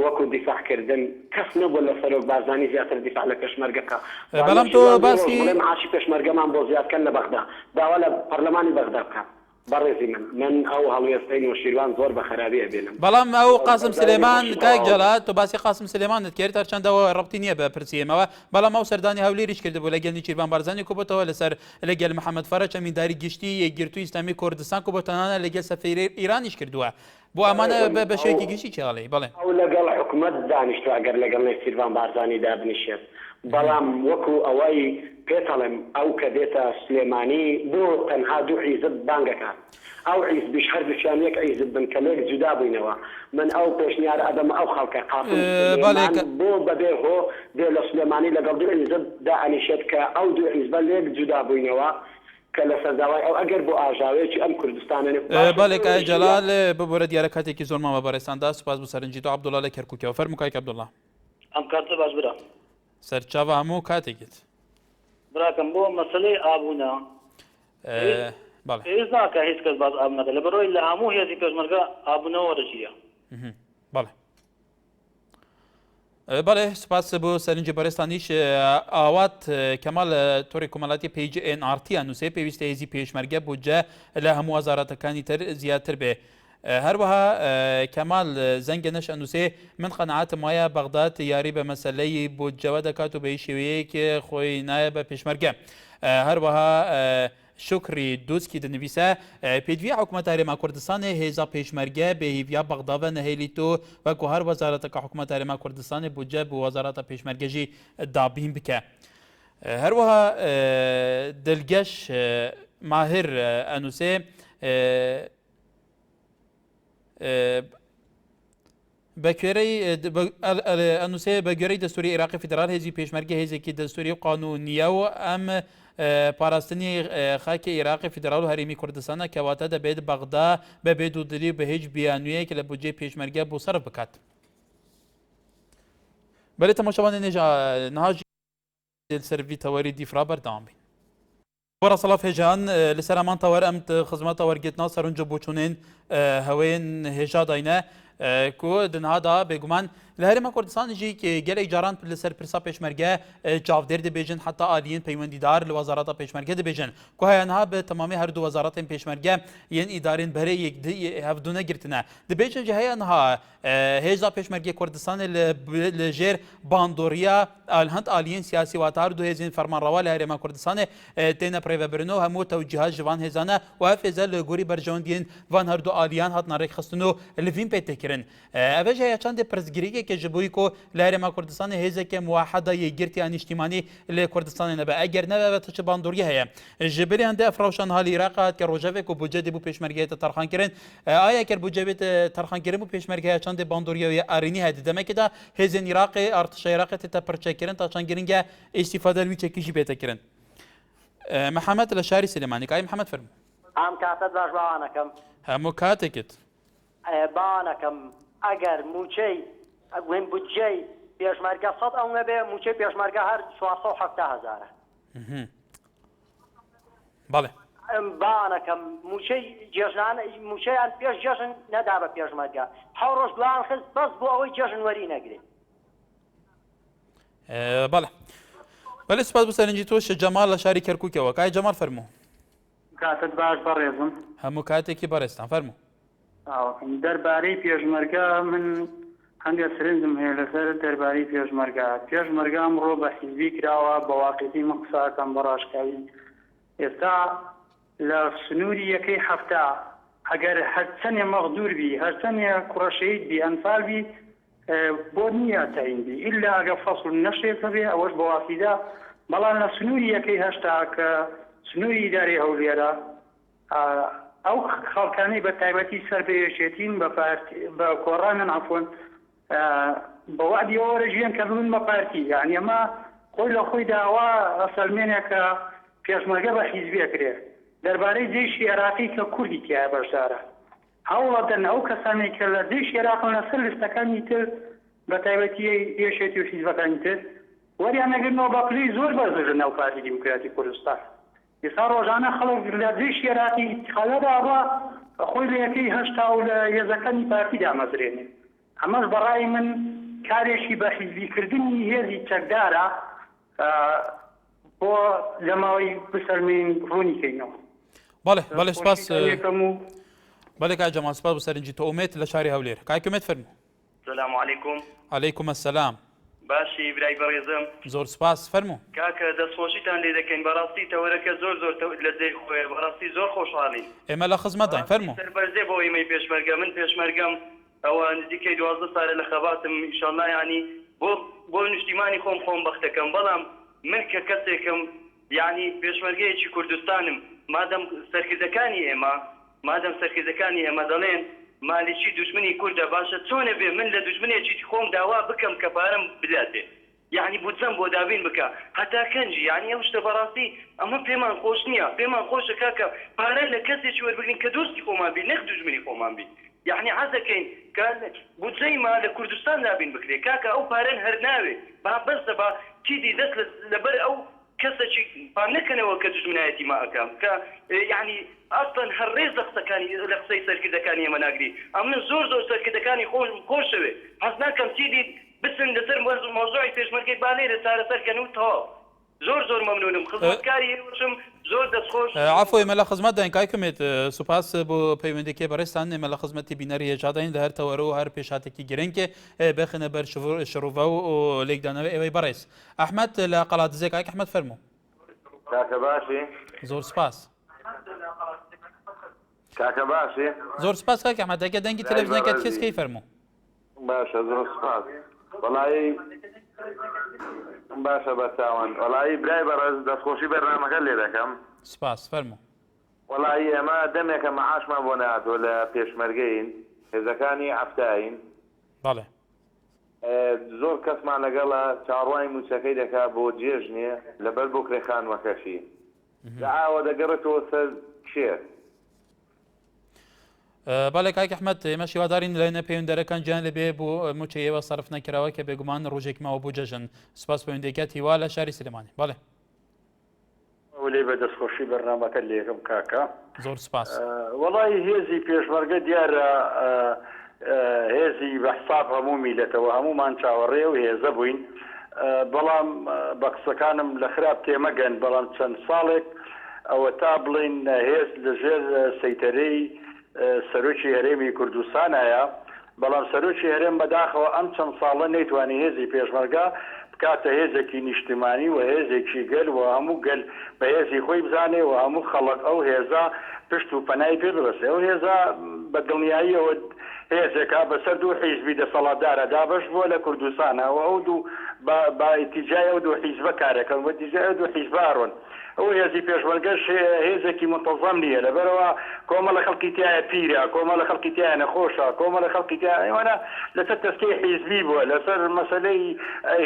وەکو دیفاعکردن کەس نەبوو لە سەرۆک بارزانی زیاتر دیفاع لە پێشمەرگەکە بەڵام تۆ باسی معاشی پێشمەرگەمان بۆ زیادکەن لە بەغدا داوا لە پەرلەمانی بەغدا بکات بەڕێزی من ئەو هەڵوێستەی نوێشیروان زۆر بە خراپیە بێنم بەڵام ئەو قاسم سلێمان کاک جەلات تۆ باسی قاسم سلێمانت کرد هەرچەندەوە ڕەبتی نییە بە پرسیەمەوە بەڵام ئەو سەردانی هەولێریش کردبوو لەگەڵ نێچیروان بارزانی کۆبێتەوە لەسەر لەگەڵ محەممەد فەرەج ئەمینداری گشتی یەکگرتووی ئیسلامی کوردستان کۆبێتەوە لەگەڵ سەفیری ئیرانیش کردووە بۆ ئەمانە بە شێوەیەکی گشتی چاڵێ بڵێ ئەو لەگەڵ حکوومەت دانیشتوە ئەگەر لەگەڵ نێچیروان بارزانی دابنیشێت بەڵام وەکو ئەوەی پێتەڵێم ئەو کە دێتە سلێمانی بۆ تەنها دوو حیزب بانگەکان ئەو حیزبیش هەردووچیان یەک حیزب بن کە لێک جودا بووینەوە من ئەو پێشنیار ئەدەم ئەو خەڵکە قاسم بۆ بەبێ هۆ دێ لە سلێمانی لەگەڵ دوو حیزب دائەنیشێت کە ئەو دوو حیزبە لێک جودا بووینەوە کە لە سەرداوای ئەو ئەگەر بۆ ئاژاوەیەکی ئەم کوردستانە بەڵێ کای جەلال ببوورە دیارە کاتێکی زۆرمان بە بەڕێستاندا سوپاس بۆ سەرنجی تۆ عەبدوڵڵا لە کەرکووکەوە فەرموو کاک عەبدوڵڵا ئەم کاتە باش برا سەرچاوە هەموو کاتێکیت براکەم بۆ مەسەلەی ئابوونە پێویست ناکە هیچ کەس باز ئاب نەکە لەبەرەوەی لە هەموو هێزی پێشمەرگە ئابوونەوە وەرەگیریە بەڵێ بەڵێ سپاس بۆ سەرنجی بەڕێستانیش ئاوات کەمال تۆڕی کۆمەڵاتی پیج NRT نووسێ پێویستە هێزی پێشمەرگە بودجە لە هەموو وەزارەتەکانی تر زیاتر بێ هەروەها کەمال زەنگە نەش ئەنووسێ من قەنەعاتم وایە بەغداد یاری بە مەسەلەی بودجەوە دەکات و بە شێوەیەک خۆی نایە بە پێشمەرگە هەروەها شکری دووسکی دەنویسە پێدوی حکوومەت هەرێما کوردستانی هێزا پێشمەرگە بە هیڤیا بەغداوە نەهێلی تۆ وەکو هەر وەزارەتەکە حکوومەت هەرێما کوردستانی بودجە بۆ وەزارەتە پێشمەرگەژی دابین بکە هەروەها دڵگەش ماهر ئەنووسێ ئەنووسێ بە گوێرەی دەستوری عێراقی فیدرال هێزی پێشمەرگە هێزێکی دەستوری و قانونیە و ئەم پاراستنی خاکی عێراقی فیدرال و هەرێمی کوردستانە کەواتە دەبێت بەغدا بە بێدوودلی بە هیچ بیانوویەک لە بودجێ پێشمەرگە بۆ سەرف بکات بەڵێ تەماشاوانە نهاژی سەروی تەوەری دیفرا بەردەوام بین وەرە سەڵاف هێژان لەسەر ئەمان تەوەر ئەم خزمەتە وەرگرتنا سەرنجە بۆچوونێن هەوێن هێژا داینە کو دنهادا بێگومان لە هەرێما کوردستانیژی گەلێک جاران لەسەر پرسا پێشمەرگە چاودێر دەبێژن حتا ئالیین پەیوەندیدار لە وەزارەتە پێشمەرگە دەبێژن کو هەیەنها بە تەمامی هەردوو وەزارەتên پێشمەرگە یەن ئیدارین بەرە هەفتوونە گرتنە دەبێژن جە هەیەنها هێزا پێشمەرگی کوردستان لە ژێر باندۆریا هەند ئالیین سیاسی واتە هەردوو هێزین فەرمانڕەوا لە هەرێما کوردستانê تێنە پرێڤەبرنەوە هەموو تەوجیهات ji van hêzane و ev hêza li gorî berjewendiyên van herdû aliyan hatna rêkxistin û li vîn pêtekirin ev ji heya çandê pirsgirîkeke ji bo ku li Herêma Kurdistanê hêzeke muwaheda yêkgirtiya nîştîmanî li Kurdistanê nebe eger neve ti çi bandorî heye ji birê hende ev rewşan halî Iraqê hat ke rojevê ku bûcê dê bû pêşmergeyê te terxan kirin aya eger bûcê bê te terxan kirin bû pêşmergeya çandê bandoriya wê arînî hedi demekê de hêzên Iraqê artişa Iraqê tê te pirçekirin ta çandgiringe îstîfade wî çekî jî pêtekirin محەممەد لە شاری سلێمانی کای محەممەد فەرموو ئەم کاتە باش باوانەکەم هەموو کاتێکت باوانەکەم ئەگەر موچەی وێن بودجەی پێشمەرگە 100 ئەو نەبێ موچەی پێشمەرگە هەر 470,000 بەڵێ باوانەکەم موچەی جێژنان موچەیان پێش جێژن نەدا بە پێشمەرگە حەو ڕۆژ دوان خست بەس بۆ ئەوەی جێژن وەری نەگرێت بەڵێ بەڵێ سپاس بۆ سەرنجی تۆ جەمال لە شاری کەرکووکەوە کای جەمال فەرموو کاتت باش بەڕێزم هەموو کاتێکی بەڕێستان فەرموو دەربارەی پێشمەرگە من هەندێک سرنجم هەیە لەسەر دەربارەی پێشمەرگە ئەمڕۆ بە حیزبی کراوە بە واقعیتی من قساکەم بە ڕاشکاوی ئێستا لە سنووری یەکەی هەفتە ئەگەر هەرچەندێ مەغدور بی هەرچەندێ کوڕەشەید بی ئەنفال بی بۆ نییە تاینبی ئیلا ئەگە فەسڵ نەشێتە بێ ئەوەش بە واقعیدا بەڵام لە سنووری یەکەی هەشتا کە سنووری ئیدارەی هەولێرە ئەو خەڵکانەی بە تایبەتی سەر بەیەکێتین بە کۆڕانن عەفوەن بە وعدی ئەوە ژیان کردن بە پارتی یعنی ئەمە خۆی لە خۆی داوا ئەسەلمێنێکە پێشمەرگە بە حیزبێ کرێ دەربارەی جێشی عێراقی کە کوردی تایە بەشدارە هەوڵەدەن ئەو کەسانی کە لە جێشی عێراقن لەسەر لستەکانی تر بە تایبەتی یەشێتی و حیزبەکانی تر وەریان نەگرنەوە بە پلەی زۆر بەرزن ناو پارتی دیموکراتی کوردستان ئێستا ڕۆژانە خەڵک لە جێشی عێراقی ئیتیخالەدا بە خۆی لە یەکەی هەشتا و لە هێزەکانی پارتیدا مەزرێنێ ئەمەش بەڕای من کارێکی بە حیزبیکردنی هێزی چەکدارە بۆ لەماوەی بسەلمین ڕوونی کەینەوە بەڵێ سپاس بەڵێ کاک جەمال سپاس بۆ سەرنجی تۆ ئومێد لە شاری هەولێر کاک ئومێد فەرموو. السلام عليكم. عليكم السلام. باشی برای بەڕێزم زۆر سپاس فەرموو. کاکە دەستخۆشیتان لێ دەکەین بەڕاستی تەوەرەکە زۆر لە دێر خۆی بەڕاستی زۆر خۆشحاڵین. ئێمە لە خزمەتداین فەرموو. سەربەرزێ بۆ ئێمەی پێشمەرگە من پێشمەرگەم ئەوە نزیکەی 12 ساڵە لە خەباتم ئینشاڵڵا یعنی بۆ نیشتیمانی خۆم بەختەکەم بەڵام من کە کەسێکم یعنی پێشمەرگەیەکی کوردستانم مادەم سەرکردەکانی ئێمە دەڵێن مالیکی دوژمنی کوردە باشە چۆنە بێ من لە دوژمنێکی خۆم داوا بکەم کە پارەم بداتێ یعنی بودجەم بۆ دابین بکە هەتا کەنجی یعنی ئەو شتە بەڕاستی ئەمە پێمان خۆش نییە پێمان خۆشە کاکە پارە لە کەسێکی وەربگرین کە دۆستی خۆمان بی نەک دوژمنی خۆمان بی یعنی حەزەکەین کە بودجەی ما لە کوردستان دابین بکرێ کاکە ئەو پارەن هەر ناوێ با بەسە بە چیدی دەست لەبەر ئەو کەسێکی پام نەکەنەوە کە دوژمنایەتی ما ئەەکەم کە یعنی ئەستن هەر ڕێز لە قسەکانی لە قسەی سەرکردەکانی ئێمە ناگری ئەم من زۆر سەرکردەکانی خۆشەوێ حەز ناکەم چیدی بچن لەسەر مۆزوعی پێشمەرگەی بالێرە چارەسەرکەن و تەواو زۆر مەمنونم خزمەتکاری هێوشم زۆر دەستخۆش عفو ئێمە لە خزمەتداین کاکەمێت سوپاس بۆ پەیوەندیکێ بەڕێستان ئێمە لە خزمەتی بینەری هێژاداین لە هەر تەوەرە و هەر پێشاتێکی گرنگێ بخنە بەر شڕوڤە و لێکدانەوە ئێوەی بەڕێز ئەحمەد لە قەڵاتزێ کاک ئەحمەد فەرموو. کاکە باشی زۆر سپاس. کاکە باشی زۆر سپاس کاک ئەحمەد ئەگە دەنگی تەلەڤیزیۆنەکەت کەسکەی فەرموو. باشە زۆر سپاس وەڵایی باشە بەچاوان وەڵایی برای بەڕێز دەستخۆشی بەرنامەکە لێ دەکەم. سپاس فەرموو. وەڵایی ئێمە دەمێکە مەعاشمان بۆ نهاتوە لە پێشمەرگەین هێزەکانی عەفتاین. بەڵێ زۆر کەسمان لەگەڵە چاڕوای موچەکەی دەکا بۆ جێژنێ لەبەر بۆ کرێخانوەکەشی لە ئاوە دەگەڕێتەوە سەر شێر. بەڵێ کاک ئەحمەد ئێمە شیوادارین لە پەیوەندەرەکان گیان لەبێ بۆ موچەی ئێوە سەرف نەکراوە کە بێگومان ڕۆژێکی ماوە بۆ جەژن سپاس پەیوەندێکات هیوا لە شاری سلێمانی. بەڵێ لێ بە دەستخۆشی بەرنامەکە لێکم کاکە زۆر سپاس. وەڵی هێزی پێشمەرگە دیارە هێزی بەحساب هەموو میلەتەوە هەمومان چاوەڕێ و هێزە بووین بەڵام بە قسەکانم لە خراپ تێمەگەن بەڵام چەند ساڵێک ئەوە تا بڵین هێز لەژێر سەیتەرەی سەرۆکی هەرێمی کوردستانایە بەڵام سەرۆکی هەرێم بەداخەوە ئەم چەند ساڵە نەیتوانی هێزی پێشمەرگە بکاتە هێزێکی نیشتیمانی و هێزێکی گەل و هەموو گەل بە هێزی خۆی بزانێ و هەموو خەڵک ئەو هێزا پشت و پەنای پێ ببەسێ ئەو هێزا بە دڵنیاییەوە هێزێکا بەسەر دوو حیزبی دەسەڵاتدارە دابش بووە لە کوردستانەوە ئەو دوو بە ئیتیجای ئەو دوو حیزبە کارەکەن و ئیتیجای ئەو دوو حیزبارۆن ئەو هێزی پێشمەرگەش هێزێکی منتەظەم نییە لەبەرەوە کۆمەڵە خەڵکی تایە پیرە کۆمەڵە خەڵکی تایە نەخۆشە کۆمەڵە خەڵکی ئەوانە لەسەر تەسکەی حیزبی بووە لەسەر مەسەلەی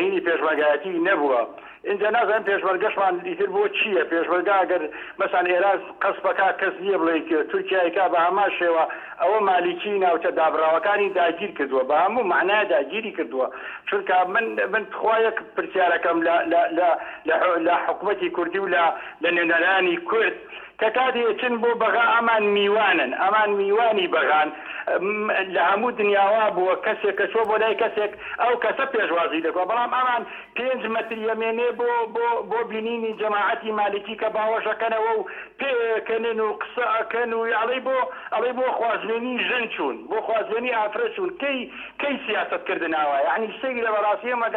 هینی پێشمەرگایەتی نەبووە اینجا نازانم پێشمەرگەشمان ئیتر بۆ چییە پێشمەرگا ئەگەر مەسەڵەن ئێراز قەسبەکە کەس نییە بڵێ تورکیایکا بە هەمان شێوە ئەوە مالیکی ناوچە دابراوەکانی داگیر کردووە بە هەموو معنای داگیری کردووە چونکە من خۆیەک پرسیارەکەم لە حکوومەتی کوردی و لە نێنەرانی کورد کە کاتی چن بۆ بەغا ئەمان میوانن ئەمان میوانی بەغان لە هەموو دنیاوا بووە کەسێک کە چۆ بۆ لای کەسێک ئەو کەسە پێشوازی دەکەوە بەڵام ئەمان 5 مەتر یەمێنێ بۆ بینینی جەماعەتی مالکی کە باوەشەکەنەوە و پێکەنن و قسە ئەکەن و ئەڵێ بۆ خوازێنی ژن چوون بۆ خوازێنی ئافرە چوون کەی سیاسەتکردناوە یعنی شتێکی لە بەڕاستی ئێمە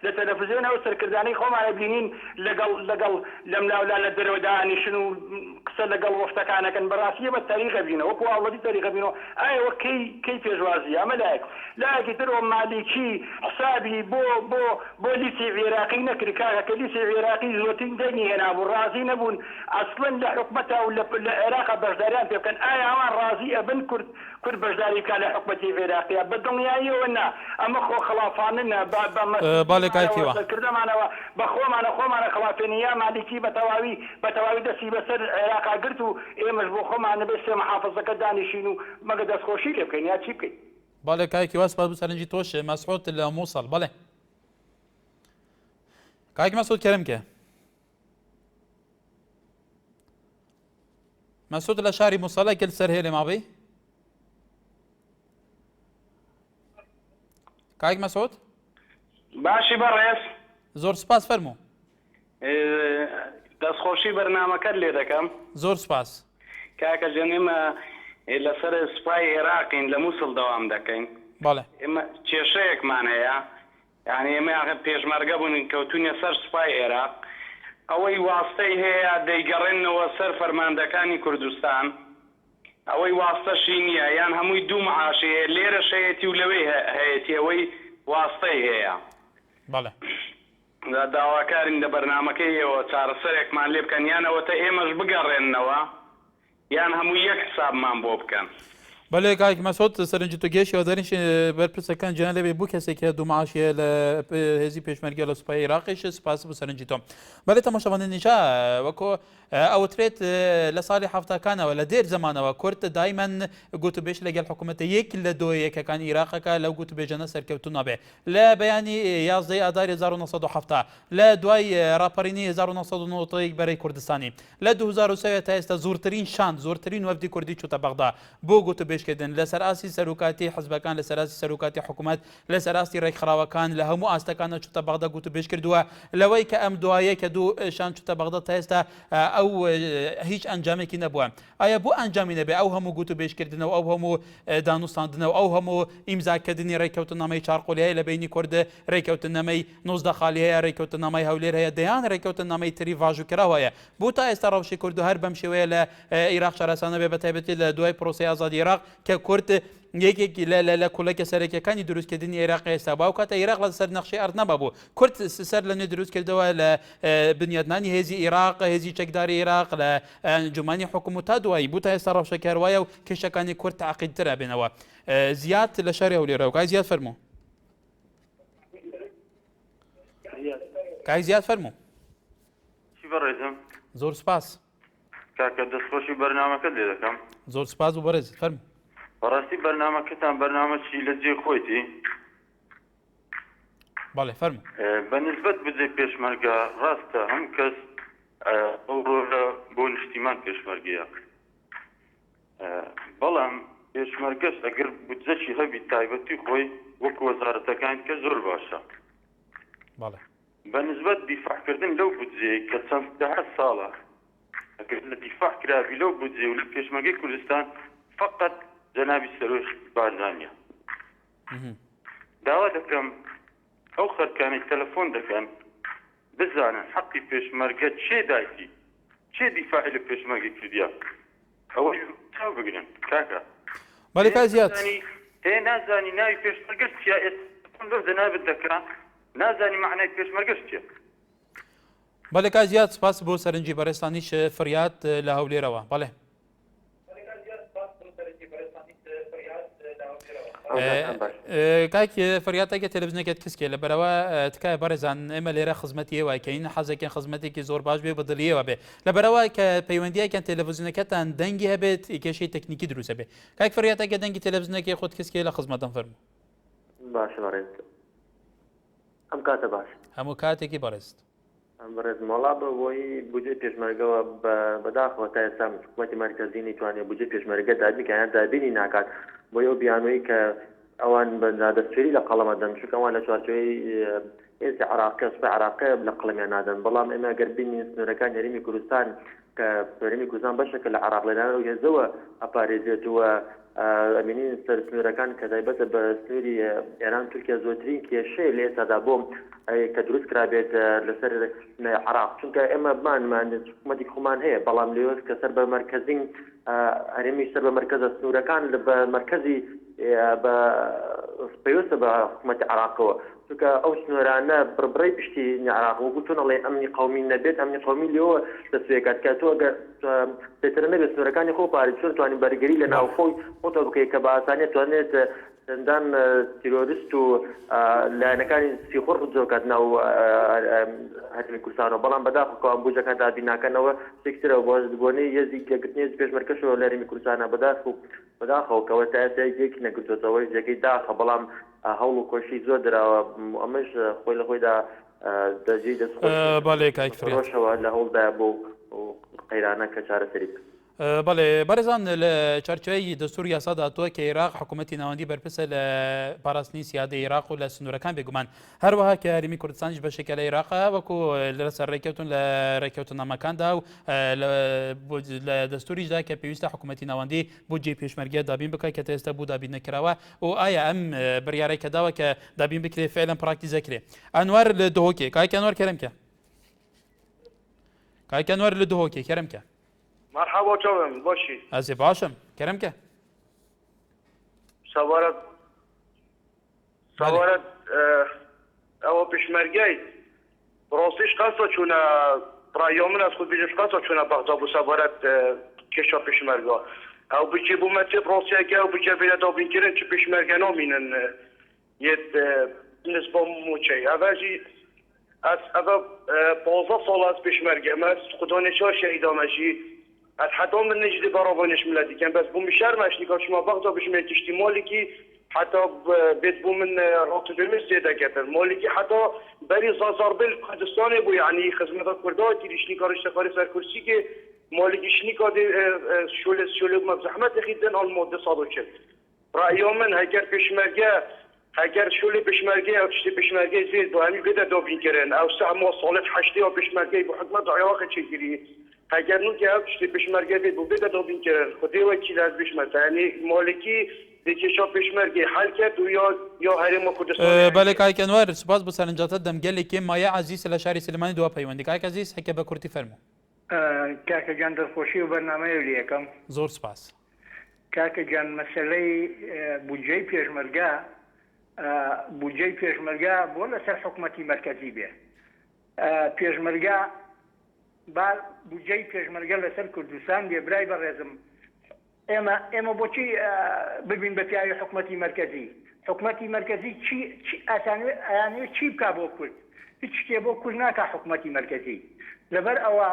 لە تەلەڤیزیۆنەوە سەرکردانەی خۆمانە بینین لەگەڵ لەملاولا لە دەرەوە دانیشن و قسە لەگەڵ وەفتەکانەکەن بەڕاستی ئێمە تاریخە بینەوە وەکو ئاڵەتی تاریخە بینەوە ئایەوە کەی پێشوازی ئەمە لایەک لایەکی ترەوە مالیکی حسابی بۆ لیسی عێراقی نەکرد کاکە کە لیسی عێراقی زۆرترین دەنگی هێنابوو ڕازی نەبوون ئەسڵەن لە حکومەتە و لە عێراقا بەشداریان پێ بکەن ئایا ئەوان ڕازی ئەبن کورد بەشداری بکات لە حکومەتی عێراقیە بە دڵنیاییەوە نا ئەمە خۆ خڵافاننە بەمەکردەمانەوە بە خۆمانە خڵافێنیە مالیکی بە تەواوی دەستی بەسەر عێراقا گرت و ئێمەش بۆ خۆمانە بێ سێ محافەزەکە دانیشین و مەگە دەستخۆشی لێ بکەین یا چی بکەین. بەڵێ کایکی واس سپاس بۆ سەرنجی تۆش مەسعود لە مووسڵ بەڵێ کایکی مەسعود کەرەمکە مەسعود لە شاری مووسڵە گەل سەر هێلێ ماڵی کایک مەسعود باشی بەڕێز زۆر سپاس فەرموو دەستخۆشی بەرنامەکەت لێ دەکەم زۆر سپاس کاکە ژەن ئێمە لەسەر سوپای عێراقین لە مووسڵ دەوام دەکەین ئێمە کێشەیەکمان هەیە یعنی ئێمە پێشمەرگە بوون کەوتونیە سەر سوپای عێراق ئەوەی واستەی هەیە دەیگەڕێنەوە سەر فەرماندەکانی کوردستان ئەوەی واستەشی نییە یان هەمووی دوو معاشەیە لێرە شەیەتی و لەوەی هەیەتی ئەوەی واستەی هەیە داواکارین لە بەرنامەکەیەوە چارەسەرێکمان لێ بکەن یانەوەتە ئێمەش بگەڕێننەوە یان هەموو یەک حسابمان بۆ بکەن بەڵێ کاک مەسعود سەرنجی تۆ گەشتەوە دەرنیش بەرپرسەکان جیان لەبێ بوو کەسێکە دوو معاشیە لە هێزی پێشمەرگە لە سوپای عێراقیش سپاس بۆ سەرنجی تۆم بەڵێ تەماشاوانینیشا وەکۆ ئەوترێت لە ساڵی هەفتەکانەوە لە دێر زمانەوە کورد دایمەن گوتوبێژ لەگەڵ حکوومەتە یەک لە دۆ یەکەکانی عێراقەکە لەو گوتوبێژانە سەرکەوتو نابێ لە بەیانی 11 ئاداری 1970 لە دوای ڕاپەڕینی 1990 بەرەی کوردستانی لە 2003 تا ئێستا زۆرترین شان زۆرترین وەفدی کوردی چوتە بەغدا بۆ گوتوبێژکردن لە سەراسی سەرۆکاتی حزبەکان لە سەراسی سەرۆکاتی حکوومەت لە سەراستی ڕێکخراوەکان لە هەموو ئاستەکانە چوتە بەغدا گوتوبێژ کردووە لەوەی کە ئەم دوایە کە دوو شان چوتە بەغدا تا ئێستا ئەو هیچ ئەنجامێکی نەبووە ئایا بۆ ئەنجامی نەبێ ئەو هەموو گوتوبێژکردنەوە ئەو هەموو دانوستاندنەوە ئەو هەموو ئیمزاکردنی ڕێککەوتنامەی چارقۆلی هەیە لە بینی کورد ڕێککەوتنامەی 19 خالی هەیە ڕێککەوتنامەی هەولێر هەیە دەیان ڕێککەوتنامەی تری ڤاژووکراوە هەیە بۆ تا ئێستا ڕەوشی کورد و هەر بەم شێوەیە لە عێراق شارەسانە بێ بەتایبەتی لە دوای پرۆسەی ئازادی عێراق کە کورد یەکێکی لە کۆلەکە سەرەکیەکانی دروستکردنی عێراق ئێستا باو کاتە عێراق لە سەر نەخشەی ئەرد نەبوو کورد سەر لە نوێ دروست کردەوە لە بنیادنانی هێزی عێراق هێزی چەکداری عێراق لە ئەنجومانی حکوومەت تا دوایی بوو تا ئێستا ڕەوشەکار وایە و کێشەکانی کورد تەعقیدترە بێنەوە زیاد لە شاری هەولێرەوە کای زیاد فەرموو کای زیاد فەرموو چی بەڕێزم زۆر سپاس کاکە دەستخۆشی بەرنامەکەت لێ دەکەم زۆر سپاس و بەڕێز فەرموو بەڕاستی بەرنامەکەتان بەرنامەی لە جێ خۆیتی بەڵێ فەرموو بە نسبەت بجێ پێشمەرگە ڕاستە هەموو کەس ئەو ڕۆژە بۆ نیشتیمان پێشمەرگەیە بەڵام پێشمەرگەش ئەگەر بودجەشی هەبی تایبەتی خۆی وەکو وەزارەتەکان کە زۆر باشە بەڵێ بە نسبەت دیفاعکردن لەو بودجەیە کە چەند دەها ساڵە ئەگەر لە دیفاع کرابی لەو بودجێ و لە پێشمەرگەی کوردستان فقط جەنابی سەرۆی بارزانیە داوا دەکەم ئەو خەرکانی تەلەفۆن دەکەن بزانن حەقی پێشمەرگە چێ دایتی چێ دیفاعی لە پێشمەرگەی کردیا ئەوەی چاو بگرن کاکە بەڵێ کای زیاد هێ نازانی ناوی پێشمەرگەش چیە ئێستا لەو جەنابت دەکرا نازانی معنای پێشمەرگەش چیە بەڵێ کای زیاد سپاس بۆ سەرنجی بەڕێستانیش فریاد لە هەولێرەوە بەڵێ کاکی فریاتێکە تەلەڤیزیۆنێکت کەسکێ لەبەرەوە تکایە بەڕێزان ئێمە لێرە خزمەتی ئێوەکەین حەزێکیان خزمەتێکی زۆر باش بێ بەدڵیەوە بێ لەبەرەوە کە پەیوەندیەکەن تەلەڤیزیۆنەکەتان دەنگی هەبێت کێشەی تەکنیکی دروستە بێ کاک فریاتێکە دەنگی تەلەڤیزیۆنەکەی خۆت کەسکێ لە خزمەتم فەرموو باشە بەڕێز ئەم کاتە باش هەموو کاتێکی بەڕێست بەڕێز مەڵا بەوەی بودجێ پێشمەرگەوە بەداخەوە تا ئێستا حکوومەتی مەرکەزی نەیتوانێت بودجێ پێشمەرگە دابینکەیان دابینی ناکات بۆ ئەو بیانوەی کە ئەوان بە نادەستوێری لە قەڵەمە دەن چونکە ئەوان لە چوارچێوەی ئێستا عراقی سوپای عراقی لە قەڵەمیان نادەن بەڵام ئێمە ئەگەر بینین سنوورەکان یاریمی کوردستان کە هەرێمی کوردستان بەشێکە لە عراق لەلایەن ئەو هێزەوە ئەپارێزێتەوە ئەمینین سەر سنوورەکان کە تایبەتە بە سنووری ئێران تورکیا زۆرترین کێشەیە لە ئێستادا بۆم کە دروست کرابێت لەسەر عراق چونکە ئێمە بمانمان حکوومەتی خۆمان هەیە بەڵام لێوەس کە سەر بە مەرکەزین هەرێمی سەر بە مەرکەزە سنوورەکان بە مەرکەزی پێویستە بە حکوومەتی عراقەوە چونکە ئەو سنوورانە بڕبڕی پشتی عراق وەکو تۆ نەڵێ ئەمنی قەومی نەبێت ئەمنی قەومی لێەوە دەسوێکات کە تۆ ئەگەر پێترە نەبێت سنوورەکانی خۆ پارێ چۆن توانین بەرگەری لە ناوخۆی خۆتە بکەیت کە بە ئاسانیت توانێت چەندان تیرۆریست و لایەنەکانی سیخۆر ڕجۆکات ناو هەرێمی کوردستانەوە بەڵام بەداخەوە ئەم بودجەکان دابیناکەنەوە شتێکترە بۆنەی هێزی گرتنی پێشمەرگەشەوە لە هەرێمی کوردستانە بەداخەوە کەەوە تا ئێستا یەکی نەگرتوێتەوەی جێگەی داخە بەڵام هەوڵ و کۆشی زۆر دراوە ئەمەش خۆی لە خۆیدا دەجێی دەستخۆشەوە بەڵێ کاک فرێشەوە لە هەوڵدا بۆ قەیرانە کە چارەسەری بله بارزان لچارچوی دستور یاسا تو که عراق حکومتی نواندی برپرس لپاراستنی سیاده عراق و لسنورکان بگومان هر وها که هریمی کردستانش به شکل عراق وکو لرسر ریکوتون لریکوتون نمکان دا و لدستوریش دا که پیوسته حکومتی نواندی بودجه پیشمرگی دابین بکه که تسته بود دابین نکراوه و آیا ام بریاره که داوه که دابین بکره فعلا پراکتیزه کره انوار لدهوکی که انوار کرم که که انوار لدهوکی کرم که مرحبا چون باشی از باشم کرم که سوارت او پیشمرگی راستش قصد چون رایامن از خود بیش قصد چون بغداد و سوارت کشا پیشمرگا او بچه بومتی روسیا که او بچه بیاد او بینکرن چه پیشمرگا نامینن یه نسبت موچه اولی از اول 15 سال از پیشمرگی از خدا نشار شهید آمشی از حتی من نجد برابانش ملدی کن بس بوم شرمش نکاش شما بغدا بش من تشتی مالی که حتی بیت بوم من رابط دلمش زیده کتر مالی که حتی بری زازاربل کردستانه بو یعنی خدمت کردها تیریش نکارش تخاری سر کرسی که مالی که شنیکا شوله مزحمت خیدن آن ماده صادو کرد رأیو من هگر پیشمرگه اگر شوله پیشمرگی او تشتی پیشمرگی زید با همین بده دوبین کرن او سعما صالح حشتی او پیشمرگی با حکمت عراق چگیری اگر نو که او تشتی پیشمرگی بید با بده دوبین کرن خودی وکیل از پیشمرگی یعنی مالکی دیکشا پیشمرگی حل کرد و یا هرم کردستان بله کایک انوار سپاس بو سرنجاتت دم گلی که مایه عزیز لشاری سلیمانی دو پیوندی کایک عزیز حکه بکرتی فرمو کاکا جان دەستخۆشی و بەرنامەیە لێکم زۆر سپاس کاکە جان مەسەلەی بودجەی پێشمەرگا بۆ لەسەر حکوومەتی مەرکەزی بێ پێشمەرگا با بودجەی پێشمەرگە لەسەر کوردستان بێ برای بەڕێزم ئێمە بۆچی ببین بە پیاوی حکوومەتی مەرکەزی ئەیانوێت چی بکا بۆ کورد هیچ شتێ بۆ کورد ناکا حکوومەتی مەرکەزی لەبەر ئەوە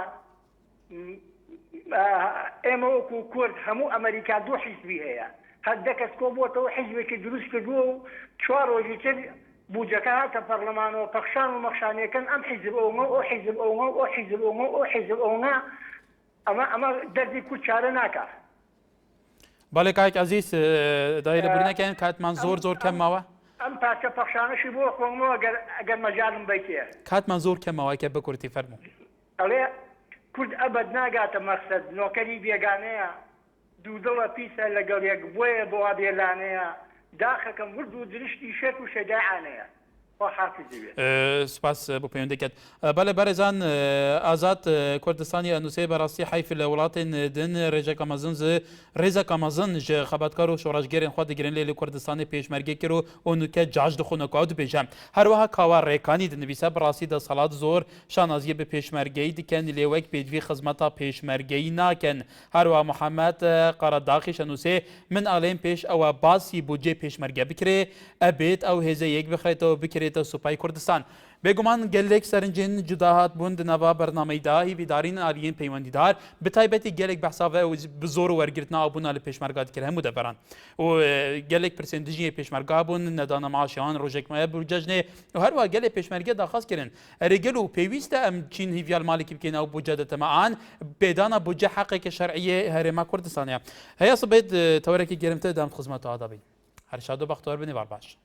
ئێمە وەکو کورد هەموو ئەمریکا دوو حیزبی هەیە هەردە کەس کۆ بۆتەوە حیزبێکی دروست کردووە و 4 ڕۆژی تر بودجەکە هاتە پەرلەمانەوە پەخشان و مەخشانیەکەن ئەم حیزب ئەومە ئەو حیزب ئەومە ئەو حیزب ئەومە ئەو حیزب ئەومە ئەمە دەردی کورد چارە ناکات. بەڵێ کاک عزیز دای لەبوورنەکەن کاتمان زۆر کەمەوە ئەم پارچە پەخشانەشی بۆ خۆمەوە ئەگەر مەجالم بیتێ کاتمان زۆر کەمەوە کە بکورتی فەرموو ئەڵێ کورد ئەبەد ناگاتە مەقسەد نۆکەری بێگانەیە دوودڵە پیسە لەگەڵ یەک بۆیە بۆوا بێلانەیە داخەکەم ورد و درشتی شێت و شەجاعانەیە سپاس بۆ پەیوەندێکت بەڵێ بەرێزان ئازاد کوردستانی ئەنووسێ بەڕاستی حیف لە وڵاتên din ڕێژەکە مەزن ڕێزەکە مەزن ji xebatکار و شۆڕژگەرên xwe digirin lê li Kurdistanê pêşmergê kir û nûke caş dixwine ku ew dibêje herwiha kawa rêkanî dinivîse bi rastî desalat zor şanaziyê bi pêşmergeyî dikin lê wek pêdivî xizmeta pêşmergeyî nakin herwiha Mihemed Qaradaxî şenûsê min alên pêş ew e basî bûcê pêşmerge bikirê ebêt ew hêze yek bixrêtەوە bikirête سوپای کوردستان بێگومان gelek serincên cudahat bûn di nava bernameyî da hîvîdarîn aliyên peywendîdar bi taybetî gelek behsa ve bi zor û wergirtina abûna li pêşmerga dikir hemû deberan û gelek pirsên dijiyê pêşmerga bûn nedana maaşiyan rojekmaya bûcejnê û her wa gelê pêşmerge daxwaz kirin erê gel û pêwîst e em çîn hîvyal malekî bikêne ew bûce de temaan bêdana bûce heqeke şerعiyê herêma Kurdistanê heya sibêt tewerekî gerimtir dem xizmeta da bîn her şad û bextewar binê var baş